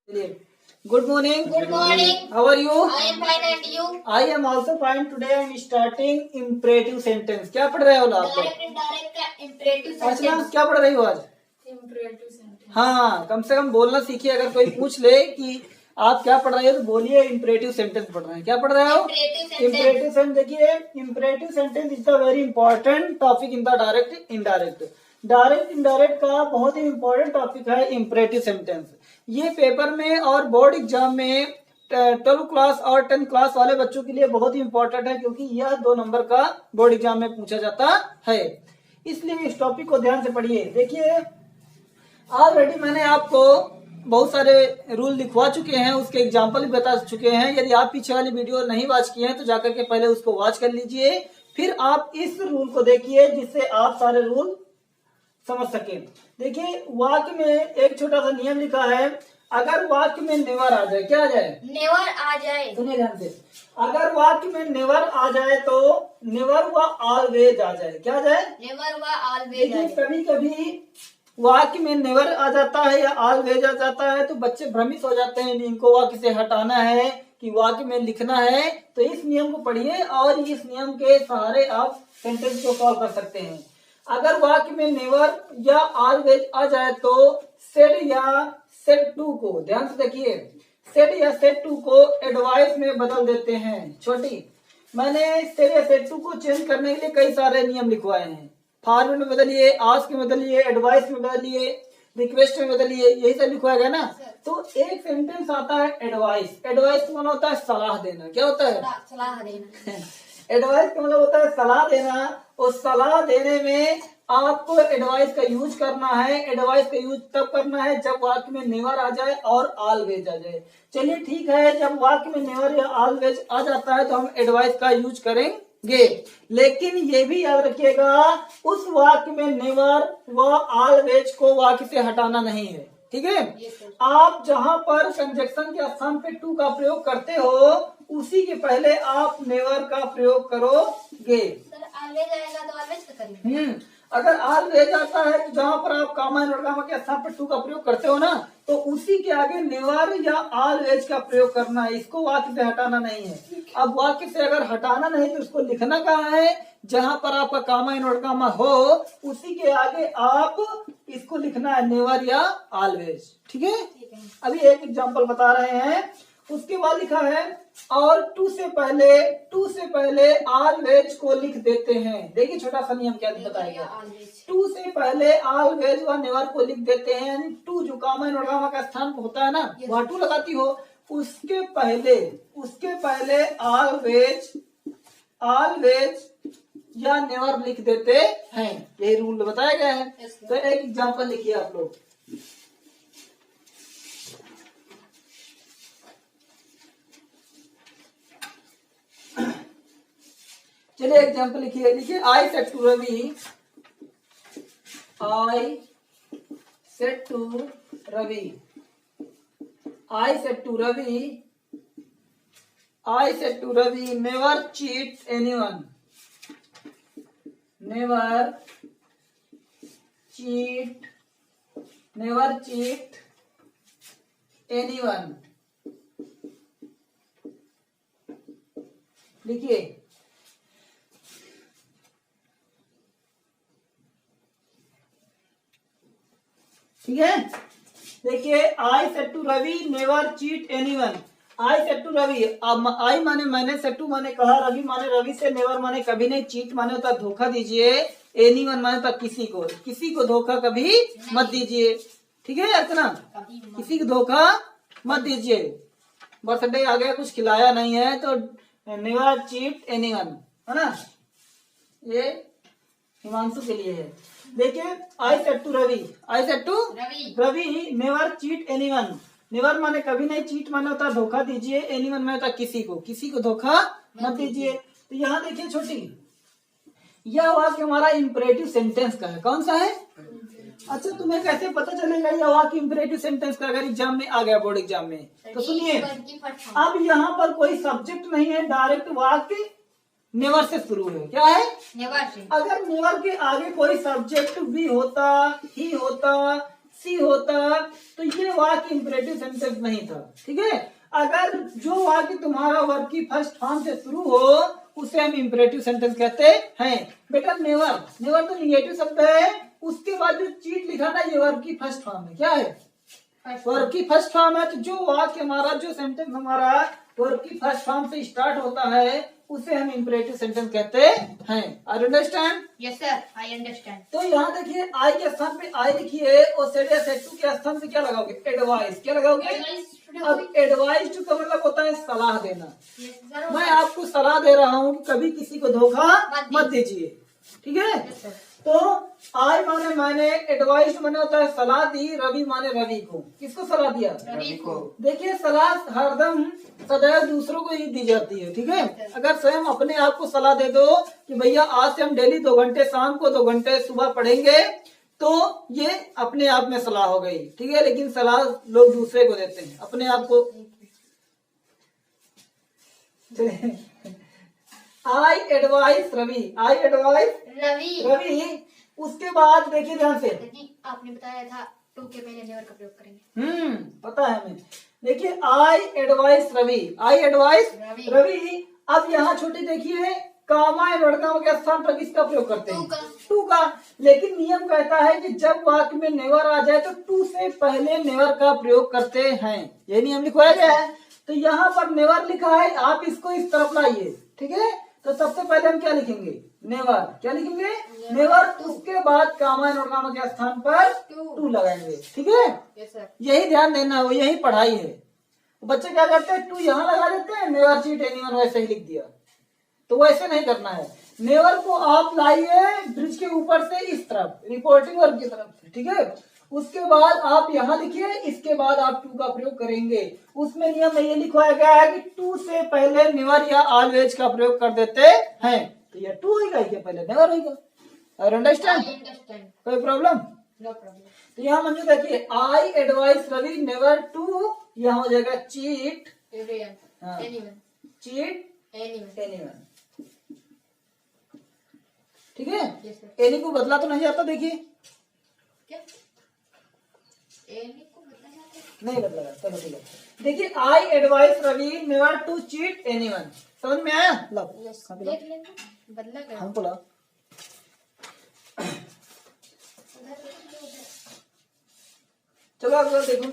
Good morning. Good morning. How are you? I am fine and you? I am also fine. Today I am starting imperative sentence. क्या पढ़ रहे हो आप लोग? Direct indirect का imperative अच्छा sentence. क्या पढ़ रही हो आज? Imperative sentence. हाँ, कम से कम बोलना सीखिए। अगर कोई पूछ ले कि आप क्या पढ़ रहे हो तो बोलिए imperative sentence पढ़ रहे हैं। क्या पढ़ रहे हो? Imperative sentence. Imperative sentence देखिए, imperative sentence is the very important topic in the direct indirect. Direct indirect का बहुत ही इंपॉर्टेंट टॉपिक है इम्परेटिव सेंटेंस। ये पेपर में और बोर्ड एग्जाम में 12 क्लास और 10 क्लास वाले बच्चों के लिए बहुत ही इंपॉर्टेंट है, क्योंकि यह 2 नंबर का बोर्ड एग्जाम में पूछा जाता है। इसलिए इस टॉपिक को ध्यान से पढ़िए। देखिए, ऑलरेडी मैंने आपको बहुत सारे रूल लिखवा चुके हैं, उसके एग्जाम्पल भी बता चुके हैं। यदि आप पीछे वाली वीडियो नहीं वॉच किए हैं तो जाकर के पहले उसको वॉच कर लीजिए, फिर आप इस रूल को देखिए जिससे आप सारे रूल समझ सके। देखिए, वाक्य में एक छोटा सा नियम लिखा है। अगर वाक्य में नेवर आ जाए, क्या आ जाए? नेवर आ जाए। सुनिए ध्यान से। अगर वाक्य में नेवर आ जाए तो नेवर व ऑलवेज आ जाए। क्या आ जाए? नेवर व ऑलवेज। देखिए, कभी कभी वाक्य में नेवर आ जाता है या ऑलवेज आ जाता है तो बच्चे भ्रमित हो जाते हैं, इनको वाक्य से हटाना है कि वाक्य में लिखना है। तो इस नियम को पढ़िए और इस नियम के सहारे आप सेंटेंस को सॉल्व कर सकते हैं। अगर वाक्य में नेवर या ऑलवेज आ जाए तो सेड या सेड टू को, ध्यान से देखिए, सेड या सेड टू को एडवाइस में बदल देते हैं। छोटी, मैंने सेड या सेड टू को चेंज करने के लिए कई सारे नियम लिखवाए हैं। फॉर्मेट में बदलिए, आस्क में बदलिए, एडवाइस में बदलिए, रिक्वेस्ट में बदलिए, यही सब लिखवाया गया ना। तो एक सेंटेंस आता है एडवाइस। एडवाइस का मतलब होता है सलाह देना। क्या होता है? सलाह देना। एडवाइस का मतलब होता है सलाह देना। उस सलाह देने में आपको एडवाइस का यूज करना है। एडवाइस का यूज तब करना है जब वाक्य में नेवर आ जाए और ऑलवेज आ जाए। चलिए ठीक है, जब वाक्य में नेवर या ऑलवेज आ जाता है तो हम एडवाइस का यूज करेंगे, लेकिन ये भी याद रखिएगा उस वाक्य में नेवर व ऑलवेज को वाक्य से हटाना नहीं है। ठीक है? आप जहां पर कंजक्शन के स्थान पे टू का प्रयोग करते हो उसी के पहले आप नेवर का प्रयोग करोगे। सर ऑलवेज आएगा तो ऑलवेज का करेंगे। अगर ऑलवेज आता है तो जहां पर आप कामा एंड गामा के स्थान पर टू का प्रयोग करते हो ना, तो उसी के आगे नेवर या ऑलवेज का प्रयोग करना है। इसको वाक्य से हटाना नहीं है। अब वाक्य से अगर हटाना नहीं तो उसको लिखना कहाँ है? जहां पर आपका कामा एंड गामा हो उसी के आगे आप इसको लिखना है, नेवर या ऑलवेज। ठीक है? अभी एक एग्जाम्पल बता रहे हैं। उसके बाद लिखा है और टू से पहले ऑलवेज को लिख देते हैं। देखिए छोटा सा नियम क्या बताएगा। टू से पहले ऑलवेज व नेवर को लिख देते हैं, यानी टू जो कामा एंड गामा का स्थान होता है ना, वहाँ टू लगाती हो, उसके पहले ऑलवेज या नेवर लिख देते हैं। यही रूल बताया गया है। तो एक एग्जाम्पल लिखिए आप लोग। चलिए एग्जाम्पल लिखिए। I said to Ravi, I said to Ravi never cheat anyone. Never cheat anyone. लिखिए। ठीक है? देखिए, I said to Ravi never cheat anyone. I said to Ravi, I माने मैंने, सेड टू माने कहा, रवि माने रवि से, नेवर माने कभी नहीं, चीट माने होता धोखा दीजिए, एनीवन माने होता किसी को धोखा कभी मत दीजिए। ठीक है अर्चना? किसी को धोखा मत दीजिए। बर्थडे आ गया, कुछ खिलाया नहीं है तो नेवर चीट एनीवन, है ना? ये हिमांशु के लिए है। देखिए, I said to Ravi never cheat anyone. Never माने कभी नहीं, चीट माने होता धोखा दीजिए, एनीवन माने होता किसी को धोखा मत दीजिए। तो यहाँ देखिए छोटी, यह वाक्य हमारा इंपरेटिव सेंटेंस का है। कौन सा है? अच्छा, तुम्हें कैसे पता चलेगा यह वाक्य इंपरेटिव सेंटेंस का? अगर एग्जाम में आ गया, बोर्ड एग्जाम में, तो सुनिए, अब यहाँ पर कोई सब्जेक्ट नहीं है, डायरेक्ट वाक्य नेवर से शुरू है। क्या है? Never say. अगर नेवर के आगे कोई सब्जेक्ट भी होता, ही होता, सी होता तो ये वाक्य इंपरेटिव सेंटेंस नहीं था। ठीक है, अगर जो वाक्य तुम्हारा वर्ब की फर्स्ट फॉर्म से शुरू हो उसे हम इंपरेटिव सेंटेंस कहते हैं। बेटा नेवर, नेवर तो निगेटिव शब्द है, उसके बाद जो चीट लिखा ना ये वर्ब की फर्स्ट फॉर्म है। क्या है? वर्ब की फर्स्ट फॉर्म है। तो जो वाक्य हमारा, जो सेंटेंस हमारा वर्ब की फर्स्ट फॉर्म से स्टार्ट होता है उसे हम इंपरेटिव सेंटेंस कहते हैं। I understand? Yes sir, I understand. तो यहाँ देखिए आई के स्थान पे आई लिखिए और सेड या सेड टू के स्थान पे क्या लगाओगे? एडवाइस। क्या लगाओगे? अब एडवाइस टू का मतलब होता है सलाह देना। मैं आपको सलाह दे रहा हूँ कि कभी किसी को धोखा मत दीजिए। ठीक है, तो आई माने मैंने, एडवाइस माने होता है सलाह दी, रवि माने रवि को। किसको सलाह दिया? रवि को। देखिए सलाह हरदम सदैव दूसरों को ही दी जाती है। ठीक है, अगर स्वयं अपने आप को सलाह दे दो कि भैया आज से हम डेली 2 घंटे शाम को 2 घंटे सुबह पढ़ेंगे तो ये अपने आप में सलाह हो गई। ठीक है, लेकिन सलाह लोग दूसरे को देते हैं, अपने आप को। आई एडवाइस रवि, आई एडवाइस रवि। रवि। उसके बाद देखिए ध्यान से, आपने बताया था टू के पहले नेवर का प्रयोग करेंगे। पता है हमें। देखिए I advice Ravi, I advice Ravi. अब यहाँ छोटी देखिए कामा या लड़का के स्थान पर किसका प्रयोग करते हैं? टू का। लेकिन नियम कहता है कि जब वाक्य में नेवर आ जाए तो टू से पहले नेवर का प्रयोग करते हैं। ये नियम लिखवाया गया है। तो यहाँ पर नेवर लिखा है, आप इसको इस तरफ लाइए। ठीक है, तो सबसे पहले हम क्या लिखेंगे? नेवर। क्या लिखेंगे? नेवर। उसके बाद कामा या लड़का के स्थान पर टू लगाएंगे। ठीक है, यही ध्यान देना है, यही पढ़ाई है। बच्चे क्या करते हैं? टू यहाँ लगा देते हैं, नेवर चीट एनीवन वैसे ही लिख दिया। तो वैसे नहीं करना है। नेवर को आप लाइए ब्रिज के ऊपर से इस तरफ, रिपोर्टिंग वर्ब की तरफ से। ठीक है, उसके बाद आप यहाँ लिखिए, इसके बाद आप टू का प्रयोग करेंगे। उसमें नियम में ये लिखवाया गया है कि टू से पहले नेवर या ऑलवेज का प्रयोग कर देते हैं। तो ये टू होगा, ये पहले नेवर होगा। और अंडरस्टैंड? कोई प्रॉब्लम? No problem. तो यहाँ मंजू देखिए I advice Ravi never to, यहाँ हो जाएगा चीट एनीवन, चीट एनीवन। ठीक है, एनी को बदला तो नहीं आता। देखिए क्या एनी को बदला जाता है? नहीं बदला जाता। चलो ठीक है, देखिए I advice Ravi never to cheat anyone. समझ में आया? लो देख लेंगे, बदला कर हमको ला। चलो अगला देखो।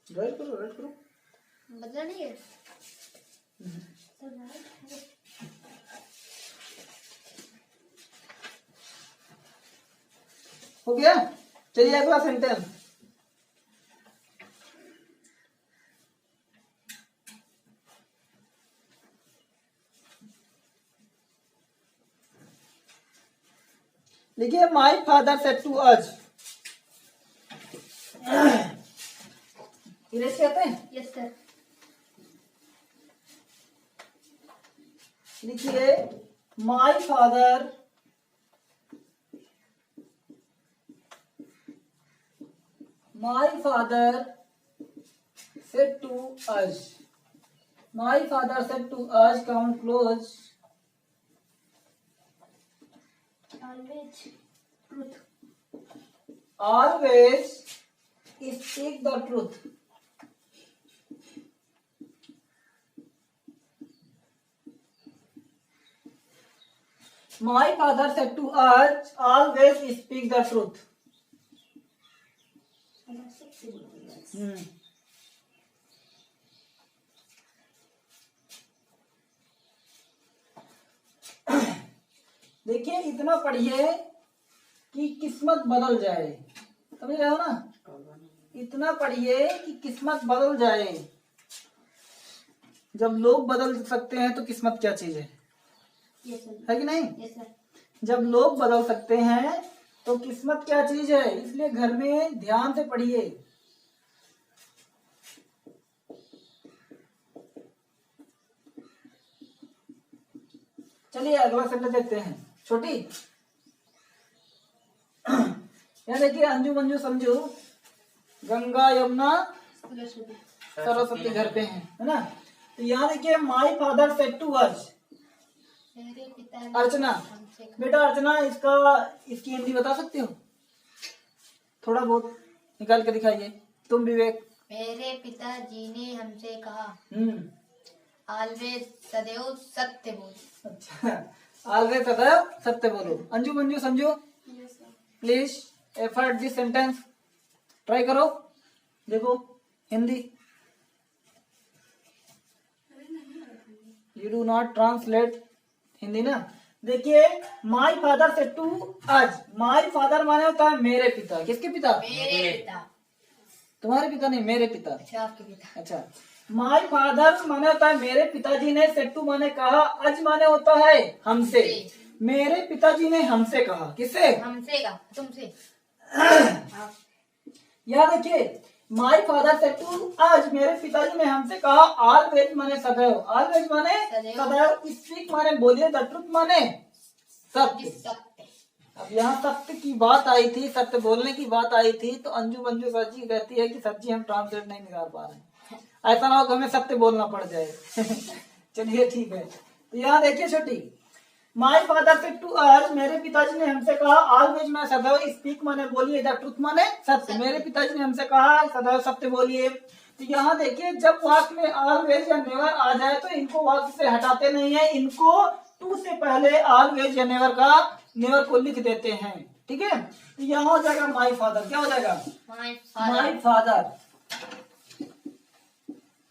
राइट करो, राइट करो। बदला नहीं है। हो गया? चलिए अगला सेंटेंस। लिखिए my father said to us. Erase कहते हैं? Yes sir. लिखिए my father said to us. My father said to us, count close. Always truth. Always speak the truth. My father said to us, always speak the truth. देखिए इतना पढ़िए कि किस्मत बदल जाए। समझ रहे हो ना? इतना पढ़िए कि किस्मत बदल जाए। जब लोग बदल सकते हैं तो किस्मत क्या चीज है? है कि नहीं? जब लोग बदल सकते हैं तो किस्मत क्या चीज है? इसलिए घर में ध्यान से पढ़िए। चलिए अगला सेंटेंस देखते हैं। छोटी यहाँ देखिए, अंजू मंजू समझू, गंगा यमुना सरस्वती घर पे हैं, है ना? तो यहाँ देखिए my father said to us. मेरे पिता अर्चना, हमसे कहा। बेटा अर्चना इसकी हिंदी बता सकते हो? थोड़ा बहुत निकाल के दिखाइए। तुम विवेक। मेरे पिताजी ने हमसे कहा हम्म, ऑलवेज सदैव सत्य बोल। अच्छा, ऑलवेज सदैव सत्य बोलो। Anju Manju Sanju please effort this sentence, try करो। देखो Hindi, you do not translate Hindi ना। देखिए माई फादर से टू आज, माई फादर माने होता है मेरे पिता। किसके पिता? मेरे पिता। तुम्हारे पिता नहीं, मेरे पिता। अच्छा, आपके पिता। अच्छा, माई फादर माने होता है मेरे पिताजी ने, सेट्टू माने कहा, अज माने होता है हमसे। मेरे पिताजी ने हमसे कहा। किससे? हमसे कहा, तुमसे। यहाँ देखिए माई फादर सेड टू आज, मेरे पिताजी ने हमसे कहा, ऑलवेज माने सदैव, ऑलवेज माने सदैव, स्पीक माने बोलिए, द ट्रुथ माने सत्य। सत्य। अब यहाँ सत्य की बात आई थी, सत्य बोलने की बात आई थी, तो अंजू मंजू सर जी कहती है कि सर जी हम ट्रांसलेट नहीं निकाल पा रहे हैं, ऐसा ना हो कि हमें सत्य बोलना पड़ जाए। चलिए ठीक है। तो यहाँ देखिए छोटी, my father said to us, मेरे पिताजी ने हमसे कहा, ऑलवेज माने सदैव, स्पीक माने बोलिए, द ट्रुथ माने सत्य। मेरे पिताजी ने हमसे कहा सदैव सत्य बोलिए। तो यहाँ देखिए जब वाक्य में ऑलवेज या नेवर आ जाए तो इनको वाक्य से हटाते नहीं है, इनको टू से पहले ऑलवेज या नेवर को लिख देते हैं। ठीक है, तो यहाँ हो जाएगा माई फादर। क्या हो जाएगा? My father,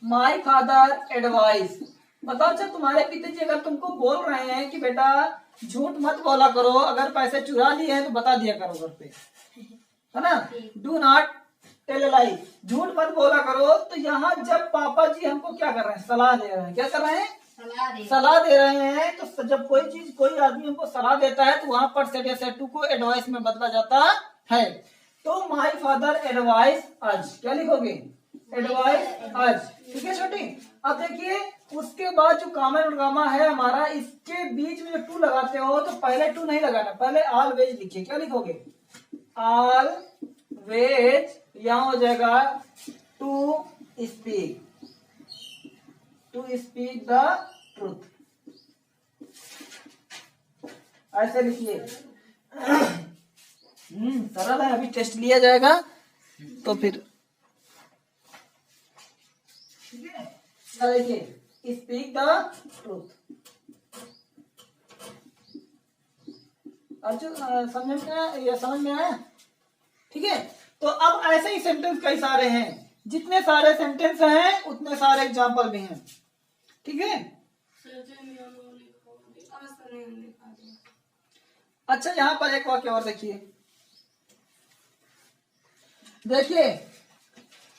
my father advice. बताओ अच्छा, तुम्हारे पिताजी अगर तुमको बोल रहे हैं कि बेटा झूठ मत बोला करो, अगर पैसे चुरा लिए हैं तो बता दिया करो घर पे, है ना, डू नॉट टेल लाई, झूठ मत बोला करो। तो यहाँ जब पापा जी हमको क्या कर रहे हैं? सलाह दे रहे हैं। क्या कर रहे हैं? सलाह दे रहे हैं। तो जब कोई चीज कोई आदमी हमको सलाह देता है तो वहां पर सेड या सेड टू को एडवाइस में बदला जाता है। तो माई फादर एडवाइस आज, क्या लिखोगे? एडवाइस आज। ठीक है छोटी। अब देखिए उसके बाद जो कॉमन गामा है हमारा, इसके बीच में जो टू लगाते हो तो पहले टू नहीं लगाना, पहले ऑलवेज लिखिए। क्या लिखोगे? ऑलवेज। यहाँ हो जाएगा to speak, to speak the truth, ऐसे लिखिए। सरल है, अभी टेस्ट लिया जाएगा तो फिर देखिए स्पीक द ट्रूथ। अर्जुन समझ में आया? ठीक है, तो अब ऐसे ही सेंटेंस कई सारे हैं, जितने सारे सेंटेंस हैं उतने सारे एग्जाम्पल भी हैं। ठीक है, अच्छा यहाँ पर एक वाक्य और देखिए। देखिए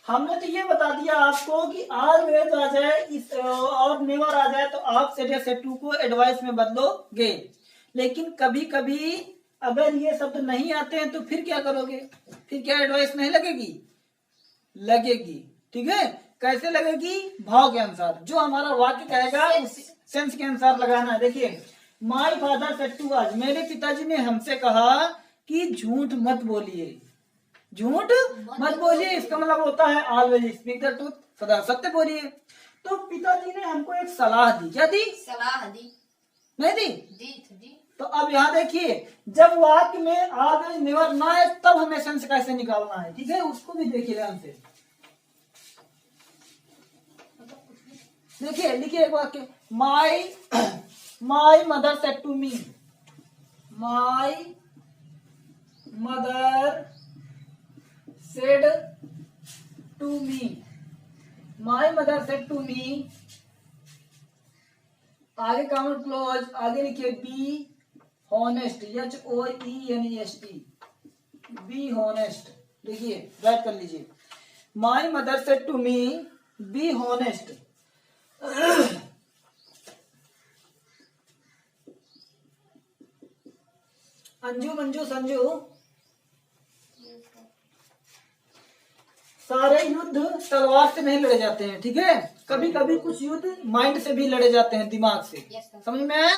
हमने तो ये बता दिया आपको कि ऑलवेज आ जाए इस और नेवर आ जाए तो आप सेड या सेड टू को एडवाइस में बदलोगे, लेकिन कभी कभी अगर ये शब्द नहीं आते हैं तो फिर क्या करोगे? फिर क्या एडवाइस नहीं लगेगी? लगेगी। ठीक है, कैसे लगेगी? भाव के अनुसार, जो हमारा वाक्य कहेगा उस सेंस के अनुसार लगाना है। देखिए my father said to us, मेरे पिताजी ने हमसे कहा कि झूठ मत बोलिए, झूठ मत बोलिए। इसका मतलब होता है ऑलवेज स्पीक द ट्रूथ, सदा सत्य बोलिए। तो पिताजी ने हमको एक सलाह दी। क्या दी? सलाह दी। नहीं दी? दी। तो अब यहाँ देखिए जब वाक्य में ऑलवेज नेवर ना है तब हमें सेंस कैसे निकालना है। ठीक है, उसको भी देखिए ध्यान से। देखिए लिखिए एक वाक्य, my mother said to me, my mother said to me, my mother said to me. आगे कॉमन क्लोज, आगे लिखिए be honest, HONEST, be honest. देखिए राइट कर लीजिए, my mother said to me be honest. Anju Manju Sanju, सारे युद्ध तलवार से नहीं लड़े जाते हैं। ठीक है, कभी कभी कुछ युद्ध माइंड से भी लड़े जाते हैं, दिमाग से। समझ में आया?